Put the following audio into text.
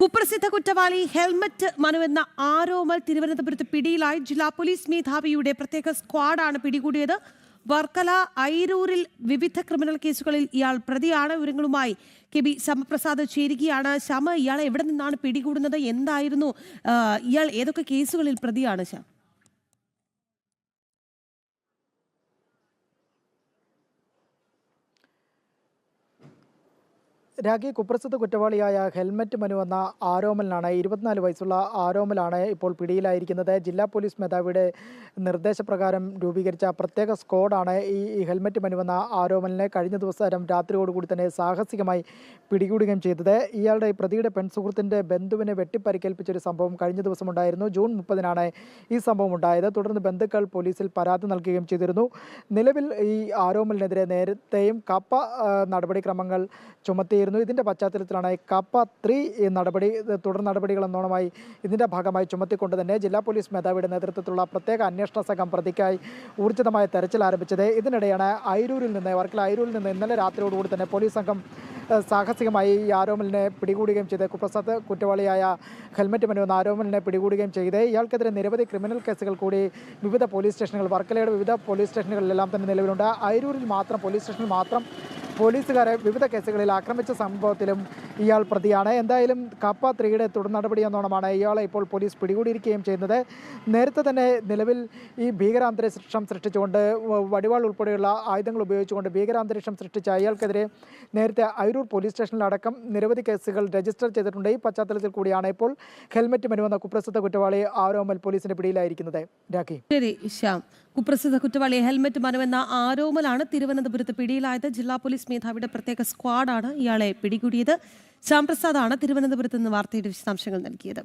കുപ്രസിദ്ധ കുറ്റവാളി ഹെൽമറ്റ് മനുവെന്ന ആരോമൽ തിരുവനന്തപുരത്ത് പിടിയിലായി. ജില്ലാ പോലീസ് മേധാവിയുടെ പ്രത്യേക സ്ക്വാഡാണ് പിടികൂടിയത്. വർക്കല ഐരൂരിൽ വിവിധ ക്രിമിനൽ കേസുകളിൽ ഇയാൾ പ്രതിയാണ്. വിവരങ്ങളുമായി കെ ബി ശ്യാമപ്രസാദ് ചേരുകയാണ്. ശ്യാമ, ഇയാളെ എവിടെ നിന്നാണ് പിടികൂടുന്നത്? എന്തായിരുന്നു ഇയാൾ ഏതൊക്കെ കേസുകളിൽ പ്രതിയാണ്? ശ്യാം, രാഖി, കുപ്രസിദ്ധ കുറ്റവാളിയായ ഹെൽമറ്റ് മനു എന്ന ആരോമലിനാണ് 24 വയസ്സുള്ള ആരോമലാണ് ഇപ്പോൾ പിടിയിലായിരിക്കുന്നത്. ജില്ലാ പോലീസ് മേധാവിയുടെ നിർദ്ദേശപ്രകാരം രൂപീകരിച്ച പ്രത്യേക സ്ക്വാഡാണ് ഈ ഹെൽമറ്റ് മനു എന്ന ആരോമലിനെ കഴിഞ്ഞ ദിവസം രാത്രിയോടുകൂടി തന്നെ സാഹസികമായി പിടികൂടുകയും ചെയ്തത്. ഇയാളുടെ പ്രതിയുടെ പെൺസുഹൃത്തിൻ്റെ ബന്ധുവിനെ വെട്ടിപ്പരിക്കേൽപ്പിച്ചൊരു സംഭവം കഴിഞ്ഞ ദിവസം ഉണ്ടായിരുന്നു. ജൂൺ 30-നാണ് ഈ സംഭവം ഉണ്ടായത്. തുടർന്ന് ബന്ധുക്കൾ പോലീസിൽ പരാതി നൽകുകയും ചെയ്തിരുന്നു. നിലവിൽ ഈ ആരോമലിനെതിരെ നേരത്തെയും കപ്പ നടപടിക്രമങ്ങൾ ചുമത്തിയിരുന്നു. ഇതിൻ്റെ പശ്ചാത്തലത്തിലാണ് കപ്പ 3 തുടർ നടപടികൾ എന്നോണമായി ഇതിൻ്റെ ഭാഗമായി ചുമത്തിക്കൊണ്ട് തന്നെ ജില്ലാ പോലീസ് മേധാവിയുടെ നേതൃത്വത്തിലുള്ള പ്രത്യേക അന്വേഷണ സംഘം പ്രതിക്കായി ഊർജിതമായ തെരച്ചിൽ ആരംഭിച്ചത്. ഇതിനിടെയാണ് വർക്കല ഐരൂരിൽ നിന്ന് ഇന്നലെ രാത്രിയോടുകൂടി തന്നെ പോലീസ് സംഘം സാഹസികമായി ഈ ആരോമലിനെ പിടികൂടുകയും ചെയ്ത് കുപ്രസിദ്ധ കുറ്റവാളിയായ ഹെൽമറ്റ് മനു എന്ന ആരോമലിനെ പിടികൂടുകയും ചെയ്ത് ഇയാൾക്കെതിരെ നിരവധി ക്രിമിനൽ കേസുകൾ കൂടി വിവിധ പോലീസ് സ്റ്റേഷനുകൾ, വർക്കലയുടെ വിവിധ പോലീസ് സ്റ്റേഷനുകളിലെല്ലാം തന്നെ നിലവിലുണ്ട്. ഐരൂരിൽ മാത്രം പോലീസ് സ്റ്റേഷനിൽ മാത്രം പോലീസുകാരെ വിവിധ കേസുകളിൽ ആക്രമിച്ച സംഭവത്തിലും ഇയാൾ പ്രതിയാണ്. എന്തായാലും കപ്പ 3 തുടർ നടപടി എന്നോണമാണ് ഇയാളെ ഇപ്പോൾ പോലീസ് പിടികൂടിയിരിക്കുകയും ചെയ്യുന്നത്. നേരത്തെ തന്നെ നിലവിൽ ഈ ഭീകരാന്തരീക്ഷം സൃഷ്ടിച്ചുകൊണ്ട് വടിവാൾ ഉൾപ്പെടെയുള്ള ആയുധങ്ങൾ ഉപയോഗിച്ചുകൊണ്ട് ഭീകരാന്തരീക്ഷം സൃഷ്ടിച്ച ഇയാൾക്കെതിരെ നേരത്തെ ഐരൂർ പോലീസ് സ്റ്റേഷനിലടക്കം നിരവധി കേസുകൾ രജിസ്റ്റർ ചെയ്തിട്ടുണ്ട്. ഈ പശ്ചാത്തലത്തിൽ കൂടിയാണ് ഇപ്പോൾ ഹെൽമറ്റ് മനു എന്ന കുപ്രസിദ്ധ കുറ്റവാളി ആരോമൽ പോലീസിന്റെ പിടിയിലായിരിക്കുന്നത്. രാഖി, ശരി ശ്യാം. കുപ്രസിദ്ധ കുറ്റവാളി ഹെൽമറ്റ് മനുവെന്ന ആരോമലാണ് തിരുവനന്തപുരത്ത് പിടിയിലായത്. ജില്ലാ പോലീസ് മേധാവിയുടെ പ്രത്യേക സ്ക്വാഡാണ് ഇയാളെ പിടികൂടിയത്. ശ്യാംപ്രസാദാണ് തിരുവനന്തപുരത്ത് നിന്ന് വാർത്തയുടെ വിശദാംശങ്ങൾ നൽകിയത്.